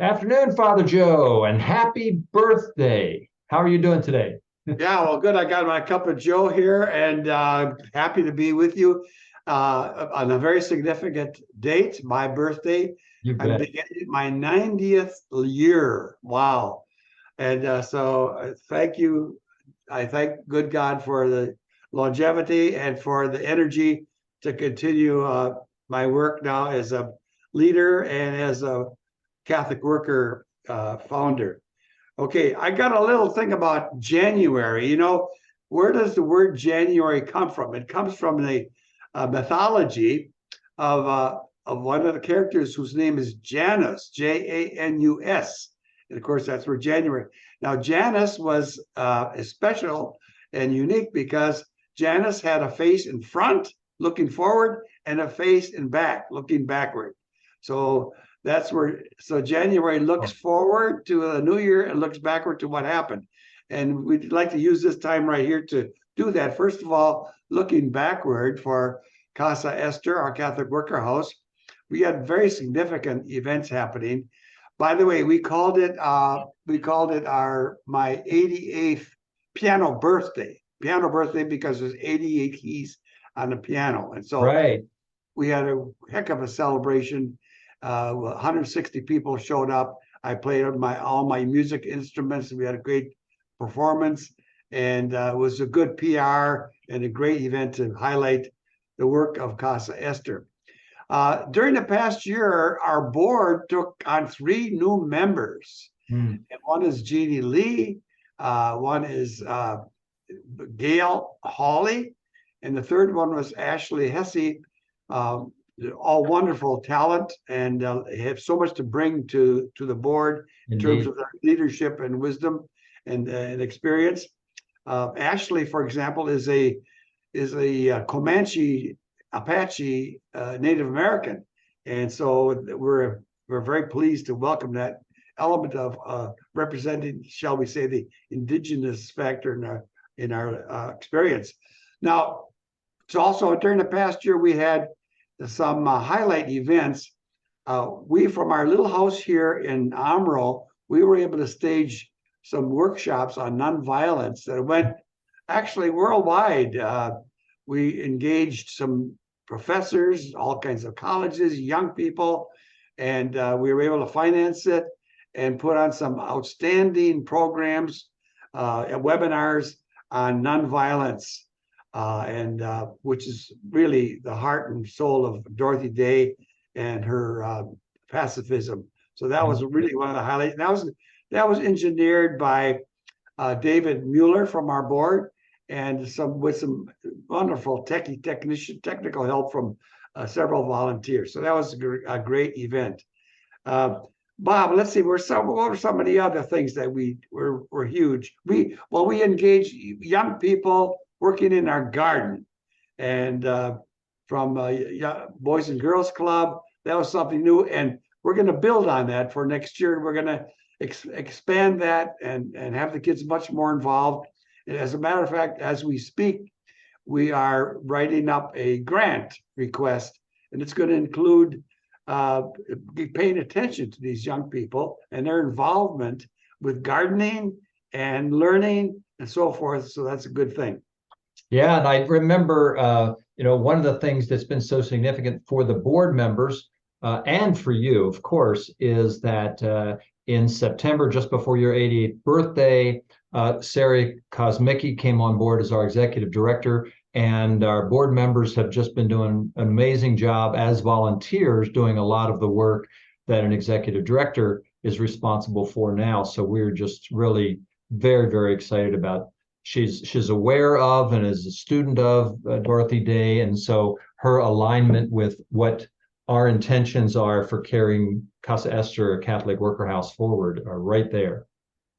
Afternoon, Father Joe, and happy birthday. How are you doing today? Yeah, well, good. I got my cup of Joe here and happy to be with you on a very significant date, my birthday. You I'm bet. beginning my 90th year. Wow. And thank you. I thank good God for the longevity and for the energy to continue my work now as a leader and as a Catholic worker founder. Okay, I got a little thing about January. Where does the word January come from? It comes from the mythology of one of the characters whose name is Janus, Janus, and of course that's where January. Now Janus was special and unique because Janus had a face in front, looking forward, and a face in back, looking backward. So so January looks Oh, forward to the new year and looks backward to what happened. And we'd like to use this time right here to do that. First of all, looking backward for Casa Esther, our Catholic worker house, we had very significant events happening. By the way, we called it our my 88th piano birthday because there's 88 keys on the piano. And so right. we had a heck of a celebration. 160 people showed up. I played all my music instruments. We had a great performance, and it was a good PR and a great event to highlight the work of Casa Esther. During the past year, our board took on three new members. Hmm. And one is Jeannie Lee, one is Gail Hawley, and the third one was Ashley Hesse. Um, all wonderful talent and have so much to bring to the board in terms Indeed. of their leadership and wisdom and experience. Ashley, for example, is a Comanche Apache Native American, and so we're very pleased to welcome that element of representing, shall we say, the indigenous factor in our experience. Now, so also during the past year, we had some highlight events. We, from our little house here in Amro, we were able to stage some workshops on nonviolence that went actually worldwide. We engaged some professors, all kinds of colleges, young people, and we were able to finance it and put on some outstanding programs and webinars on nonviolence, and which is really the heart and soul of Dorothy Day and her pacifism. So that was really one of the highlights. That was engineered by David Mueller from our board, and with some wonderful technical help from several volunteers. So that was a great event. Bob, let's see. What were some of the other things that were huge? We engaged young people working in our garden, and from Boys and Girls Club. That was something new, and we're going to build on that for next year. We're going to expand that and have the kids much more involved. And as a matter of fact, as we speak, we are writing up a grant request, and it's going to include paying attention to these young people and their involvement with gardening and learning and so forth. So that's a good thing. Yeah, and I remember, one of the things that's been so significant for the board members and for you, of course, is that in September, just before your 88th birthday, Sarah Kosmicki came on board as our executive director, and our board members have just been doing an amazing job as volunteers, doing a lot of the work that an executive director is responsible for now. So we're just really very, very excited about she's aware of and is a student of Dorothy Day, and so her alignment with what our intentions are for carrying Casa Esther Catholic Worker House forward are right there.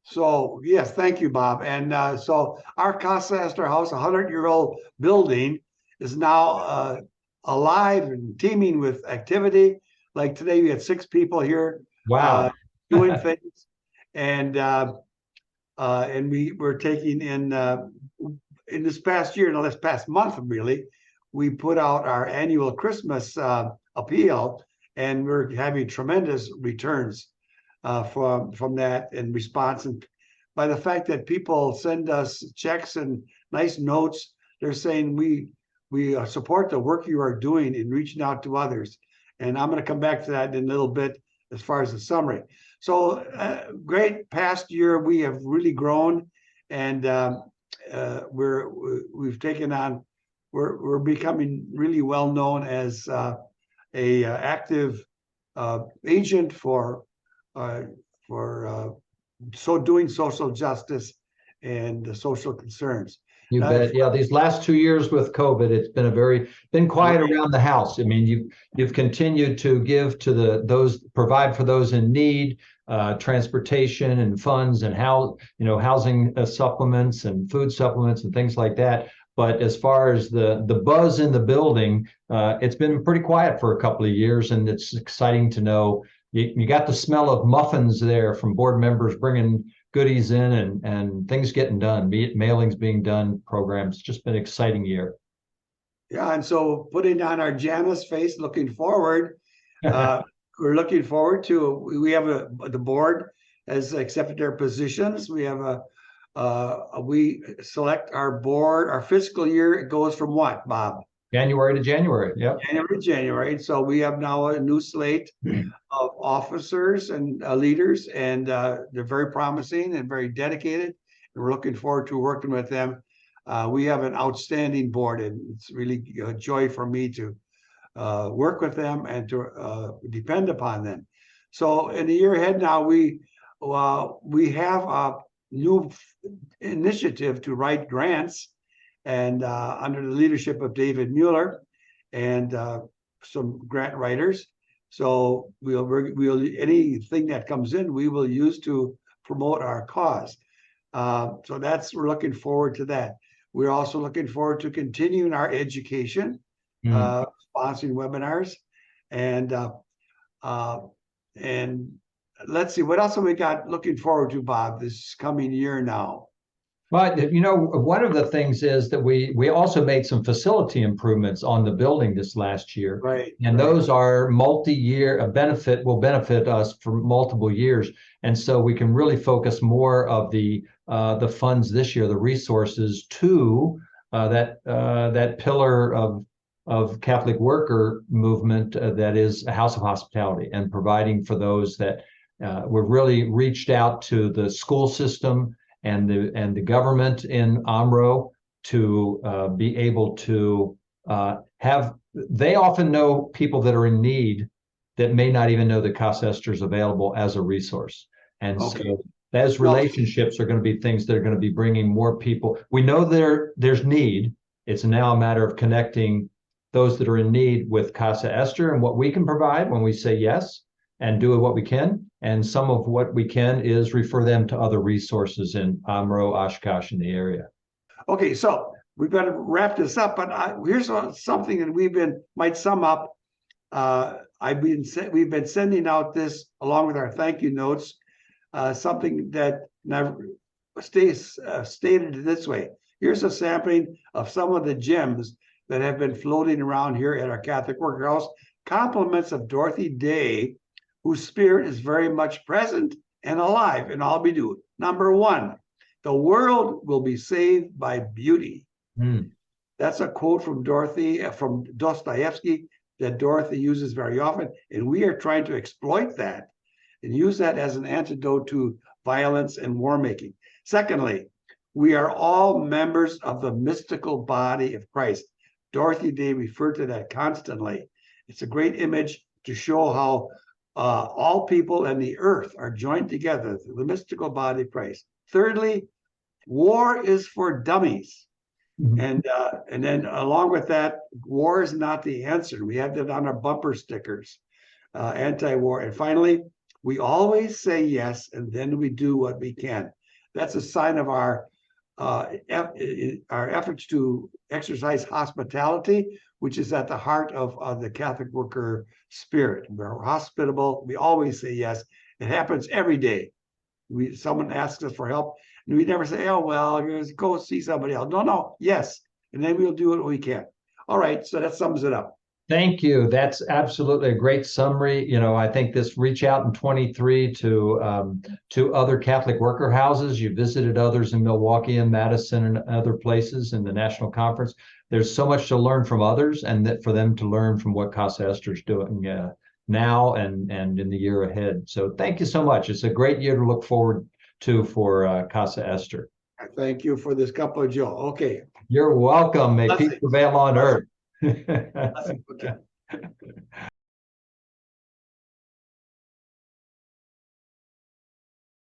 So yes, thank you, Bob. And so our Casa Esther House, a 100-year-old building, is now alive and teeming with activity. Like today, we had 6 people here Wow. doing things, and we were taking in this past year, no, this past month, really, we put out our annual Christmas appeal, and we're having tremendous returns. from that in response. And by the fact that people send us checks and nice notes, they're saying we support the work you are doing in reaching out to others. And I'm going to come back to that in a little bit as far as the summary. So great past year, we have really grown, and we've taken on, we're becoming really well known as a active agent for doing social justice and social concerns. You bet. Yeah, these last 2 years with COVID, it's been quiet around the house. I mean, you've continued to give to provide for those in need, transportation and funds and housing supplements and food supplements and things like that. But as far as the buzz in the building, it's been pretty quiet for a couple of years, and it's exciting to know you got the smell of muffins there from board members bringing goodies in and things getting done, be it mailings being done, programs. Just been an exciting year. Yeah, and so putting on our Janus face, looking forward, we're looking forward to, we have the board has accepted their positions. We have we select our board, our fiscal year, it goes from what, Bob? January to January, yep. January to January. So we have now a new slate of officers and leaders, and they're very promising and very dedicated. And we're looking forward to working with them. We have an outstanding board, and it's really a joy for me to work with them and to depend upon them. So in the year ahead now, we have a new initiative to write grants, and under the leadership of David Mueller and some grant writers. So we'll anything that comes in, we will use to promote our cause. So we're looking forward to that. We're also looking forward to continuing our education, sponsoring webinars, and let's see, what else have we got looking forward to, Bob, this coming year now? But one of the things is that we also made some facility improvements on the building this last year, right? And those are multi-year will benefit us for multiple years, and so we can really focus more of the funds this year, the resources to that pillar of Catholic worker movement that is a House of Hospitality, and providing for those that we've really reached out to the school system and the government in Omro to be able to they often know people that are in need that may not even know that Casa Esther is available as a resource. And so those relationships are going to be things that are going to be bringing more people. We know there's need. It's now a matter of connecting those that are in need with Casa Esther and what we can provide when we say yes, and do what we can. And some of what we can is refer them to other resources in Omro, Oshkosh, in the area. Okay, so we've got to wrap this up, but here's something that might sum up. We've been sending out this along with our thank you notes, something that stated this way. Here's a sampling of some of the gems that have been floating around here at our Catholic Worker House. Compliments of Dorothy Day, whose spirit is very much present and alive in all we do. Number one, the world will be saved by beauty. That's a quote from Dostoevsky that Dorothy uses very often, and we are trying to exploit that and use that as an antidote to violence and war making. Secondly, we are all members of the mystical body of Christ. Dorothy Day referred to that constantly. It's a great image to show how all people and the earth are joined together through the mystical body of Christ. Thirdly, war is for dummies. And then along with that, war is not the answer. We have that on our bumper stickers, anti-war. And finally, we always say yes, and then we do what we can. That's a sign of our efforts to exercise hospitality, which is at the heart of the Catholic worker spirit. We're hospitable. We always say yes. It happens every day. Someone asks us for help, and we never say, oh, well, go see somebody else. No, yes. And then we'll do what we can. All right, so that sums it up. Thank you. That's absolutely a great summary. I think this reach out in 23 to other Catholic worker houses. You visited others in Milwaukee and Madison and other places in the national conference. There's so much to learn from others, and that for them to learn from what Casa Esther's doing now and in the year ahead. So thank you so much. It's a great year to look forward to for Casa Esther. Thank you for this couple, Joe. Okay. You're welcome. May peace Blessings. prevail on earth. Blessings. Okay.